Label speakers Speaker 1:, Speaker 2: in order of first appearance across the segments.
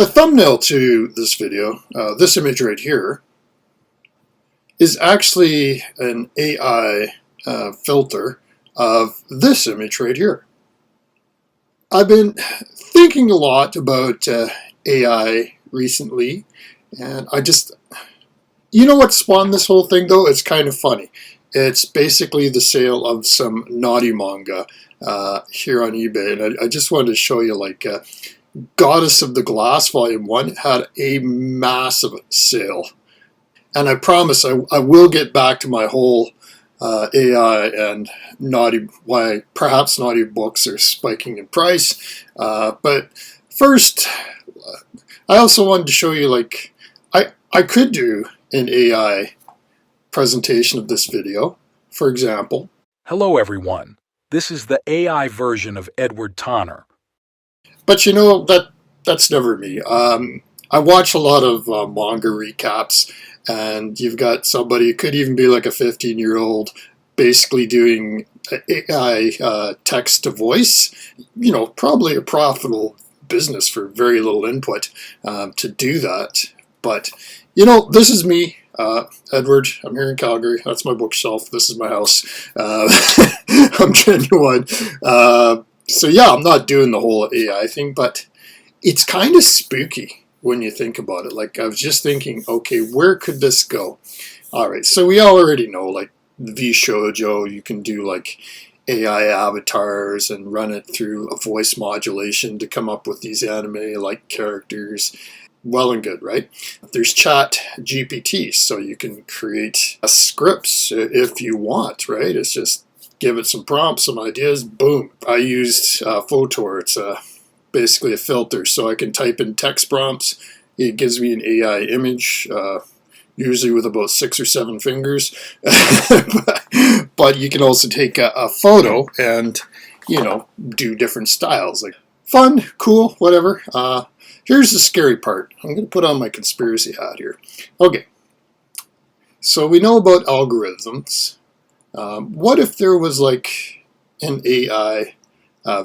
Speaker 1: The thumbnail to this video, this image right here, is actually an AI filter of this image right here. I've been thinking a lot about AI recently, and you know what spawned this whole thing though? It's kind of funny. It's basically the sale of some naughty manga here on eBay, and I just wanted to show you, like, Goddess of the Glass Volume 1 had a massive sale. And I promise I will get back to my whole AI and why perhaps naughty books are spiking in price. But first, I also wanted to show you, like, I could do an AI presentation of this video, for example.
Speaker 2: Hello everyone, this is the AI version of Edward Tonner.
Speaker 1: But you know, that's never me. I watch a lot of manga recaps, and you've got somebody, it could even be like a 15-year-old, basically doing AI text to voice. You know, probably a profitable business for very little input to do that. But, you know, this is me. Edward, I'm here in Calgary. That's my bookshelf. This is my house. I'm genuine. So yeah, I'm not doing the whole AI thing, but it's kind of spooky when you think about it. Like, I was just thinking, okay, where could this go? All right, so we already know, like, V-Shoujo, you can do like AI avatars and run it through a voice modulation to come up with these anime-like characters. Well and good, right? There's Chat GPT, so you can create scripts if you want, right? It's just give it some prompts, some ideas, boom. I used Photor. It's basically a filter, so I can type in text prompts. It gives me an AI image, usually with about 6 or 7 fingers. But you can also take a photo and, you know, do different styles. Like, fun, cool, whatever. Here's the scary part. I'm going to put on my conspiracy hat here. Okay, so we know about algorithms. What if there was like an AI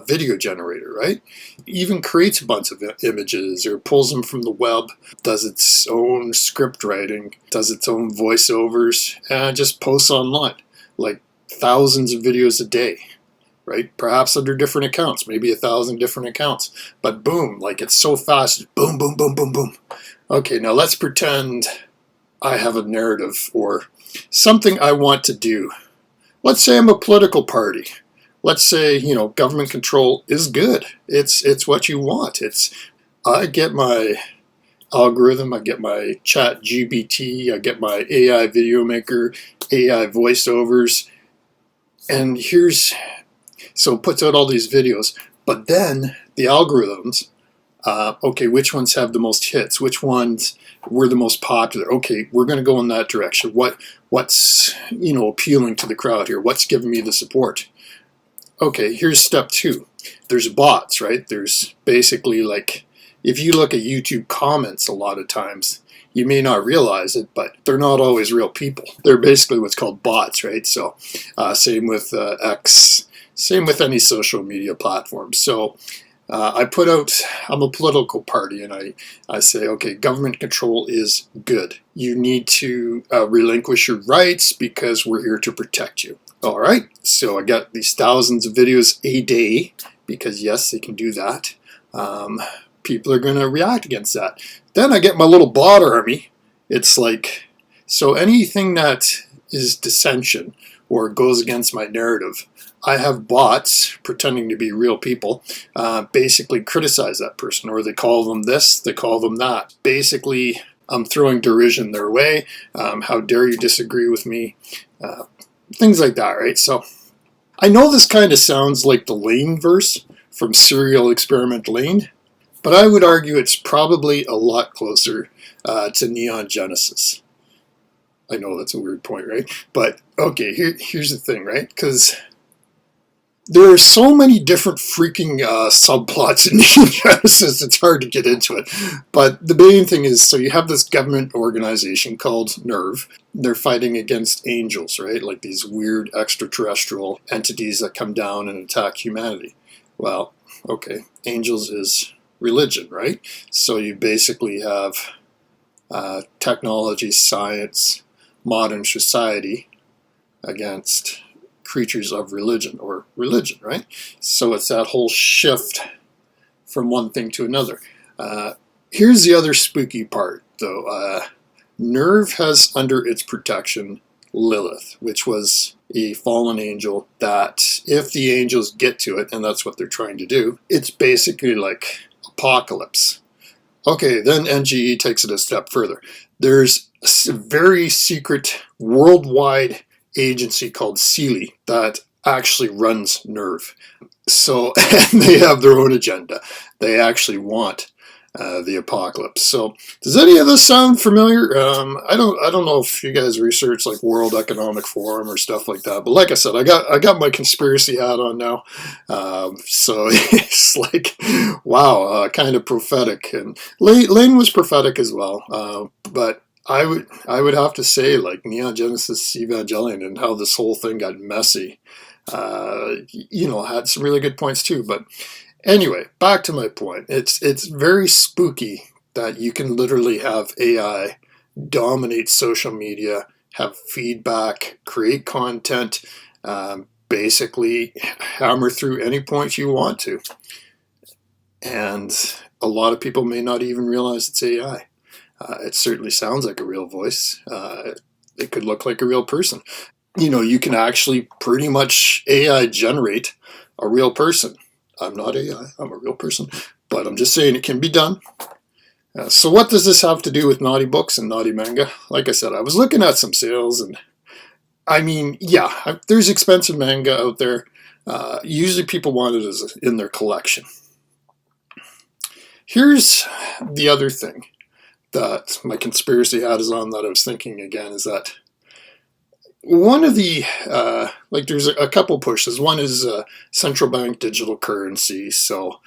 Speaker 1: video generator, right? Even creates a bunch of images or pulls them from the web, does its own script writing, does its own voiceovers, and just posts online, like thousands of videos a day, right? Perhaps under different accounts, maybe 1,000 different accounts, but boom, like, it's so fast, boom, boom, boom, boom, boom. Okay, now let's pretend I have a narrative or something I want to do. Let's say I'm a political party. Let's say, you know, government control is good. It's what you want. I get my algorithm, I get my Chat GPT, I get my AI video maker, AI voiceovers, and so it puts out all these videos. But then the algorithms, okay, which ones have the most hits? Which ones were the most popular? Okay, we're going to go in that direction. What's, you know, appealing to the crowd here? What's giving me the support? Okay, here's step 2. There's bots, right? There's basically, like, if you look at YouTube comments a lot of times, you may not realize it, but they're not always real people. They're basically what's called bots, right? So same with X, same with any social media platform. So I'm a political party, and I say, okay, government control is good. You need to relinquish your rights because we're here to protect you. All right, so I got these thousands of videos a day because, yes, they can do that. People are going to react against that. Then I get my little bot army. It's like, so anything that is dissension or goes against my narrative, I have bots pretending to be real people basically criticize that person, or they call them this, they call them that. Basically, I'm throwing derision their way. How dare you disagree with me? Things like that, right? So I know this kind of sounds like the Lane verse from Serial Experiment Lane, but I would argue it's probably a lot closer to Neon Genesis. I know that's a weird point, right? But okay, here's the thing, right? Because there are so many different freaking subplots in Neon Genesis, it's hard to get into it. But the main thing is, so you have this government organization called NERV. They're fighting against angels, right? Like these weird extraterrestrial entities that come down and attack humanity. Well, okay, angels is religion, right? So you basically have technology, science, modern society against creatures of religion or religion, right? So it's that whole shift from one thing to another. Here's the other spooky part, though. Nerve has under its protection Lilith, which was a fallen angel that if the angels get to it, and that's what they're trying to do, it's basically like apocalypse. Okay, then NGE takes it a step further. There's a very secret worldwide agency called Sealy that actually runs Nerve. So and they have their own agenda. They actually want the apocalypse. So does any of this sound familiar? I don't know if you guys research like World Economic Forum or stuff like that. But like I said, I got my conspiracy hat on now. So it's like, wow, kind of prophetic. And Lane was prophetic as well. But I would have to say like Neon Genesis Evangelion and how this whole thing got messy. Had some really good points too. But anyway, back to my point. It's very spooky that you can literally have AI dominate social media, have feedback, create content, basically hammer through any point you want to. And a lot of people may not even realize it's AI. It certainly sounds like a real voice. It could look like a real person. You can actually pretty much AI generate a real person. I'm not AI, I'm a real person. But I'm just saying it can be done. So what does this have to do with naughty books and naughty manga? Like I said, I was looking at some sales, and I mean, yeah, there's expensive manga out there. Usually people want it as in their collection. Here's the other thing that my conspiracy hat is on that I was thinking again, is that one of the, there's a couple pushes. One is central bank digital currency. So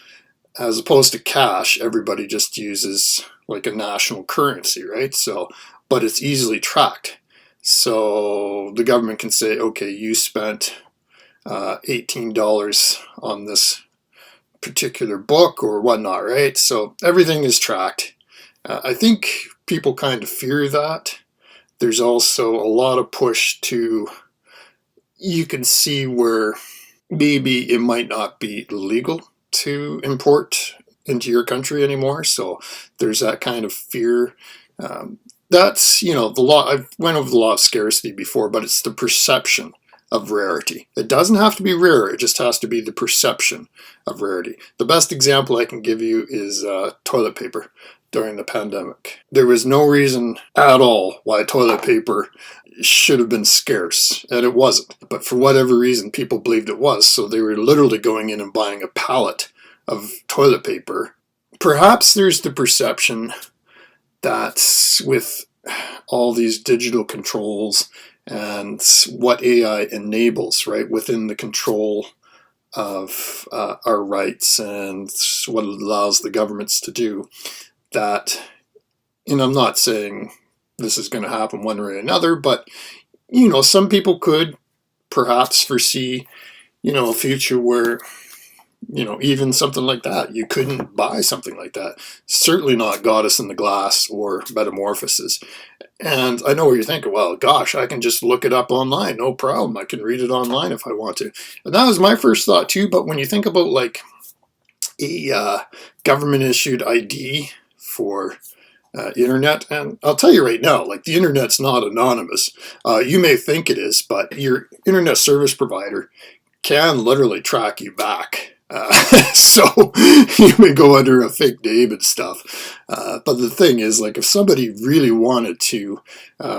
Speaker 1: as opposed to cash, everybody just uses like a national currency, right? So, but it's easily tracked. So the government can say, okay, you spent $18 on this particular book or whatnot, right? So everything is tracked. I think people kind of fear that. There's also a lot of push to, you can see where maybe it might not be legal to import into your country anymore. So there's that kind of fear. That's, the law. I've went over the law of scarcity before, but it's the perception of rarity. It doesn't have to be rare. It just has to be the perception of rarity. The best example I can give you is toilet paper. During the pandemic, there was no reason at all why toilet paper should have been scarce, and it wasn't. But for whatever reason, people believed it was, so they were literally going in and buying a pallet of toilet paper. Perhaps there's the perception that with all these digital controls and what AI enables, right, within the control of our rights and what it allows the governments to do, that, I'm not saying this is going to happen one way or another, but, some people could perhaps foresee, a future where, even something like that, you couldn't buy something like that. Certainly not Goddess in the Glass or Metamorphosis. And I know what you're thinking, well, gosh, I can just look it up online, no problem. I can read it online if I want to. And that was my first thought too, but when you think about like a government-issued ID for internet, and I'll tell you right now, like the internet's not anonymous. You may think it is, but your internet service provider can literally track you back. So you may go under a fake name and stuff. But the thing is, like, if somebody really wanted to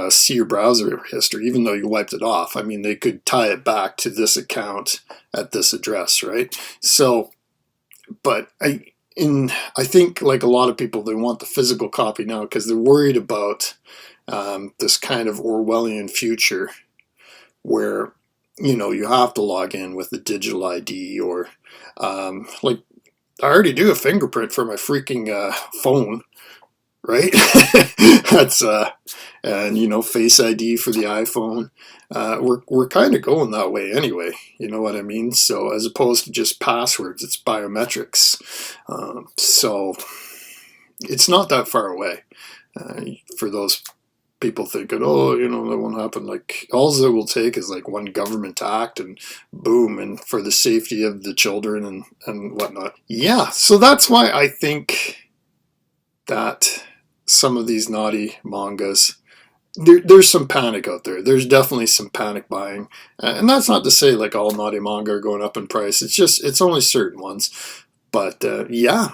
Speaker 1: see your browser history, even though you wiped it off, I mean, they could tie it back to this account at this address, right? So, but I think like a lot of people, they want the physical copy now because they're worried about this kind of Orwellian future where, you have to log in with a digital ID or like I already do a fingerprint for my freaking phone, right? That's and you know, Face ID for the iPhone. We're kind of going that way anyway. You know what I mean? So as opposed to just passwords, it's biometrics. So it's not that far away. For those people thinking, oh, you know, that won't happen. Like, all it will take is like one government act and boom, and for the safety of the children and whatnot. Yeah, so that's why I think that some of these naughty mangas, there's some panic out there. There's definitely some panic buying. And that's not to say like all naughty manga are going up in price. It's just, it's only certain ones. But yeah.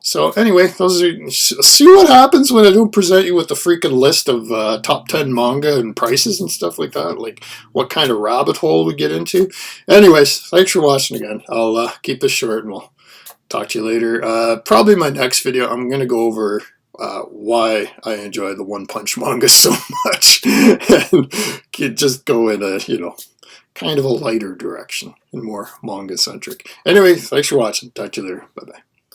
Speaker 1: So anyway, those are, see what happens when I don't present you with the freaking list of top 10 manga and prices and stuff like that. Like what kind of rabbit hole we get into. Anyways, thanks for watching again. I'll keep this short and we'll talk to you later. Probably my next video, I'm going to go over why I enjoy the One Punch manga so much. And just go in a, you know, kind of a lighter direction and more manga centric. Anyway, thanks for watching. Talk to you later. Bye-bye.